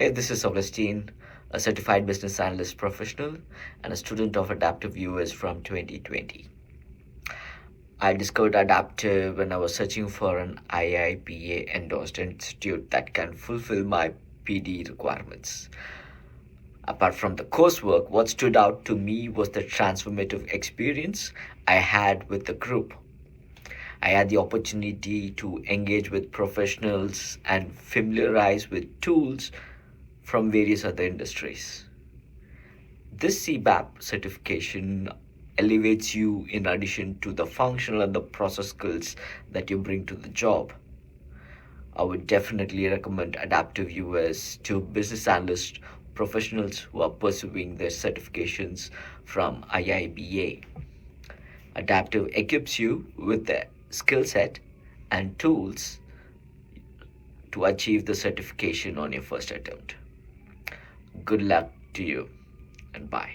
Hey, this is Augustine, a certified business analyst professional and a student of Adaptive US from 2020. I discovered Adaptive when I was searching for an IIBA endorsed institute that can fulfill my PD requirements. Apart from the coursework, what stood out to me was the transformative experience I had with the group. I had the opportunity to engage with professionals and familiarize with tools from various other industries. This CBAP certification elevates you in addition to the functional and the process skills that you bring to the job. I would definitely recommend Adaptive US to business analyst professionals who are pursuing their certifications from IIBA. Adaptive equips you with the skill set and tools to achieve the certification on your first attempt. Good luck to you and bye.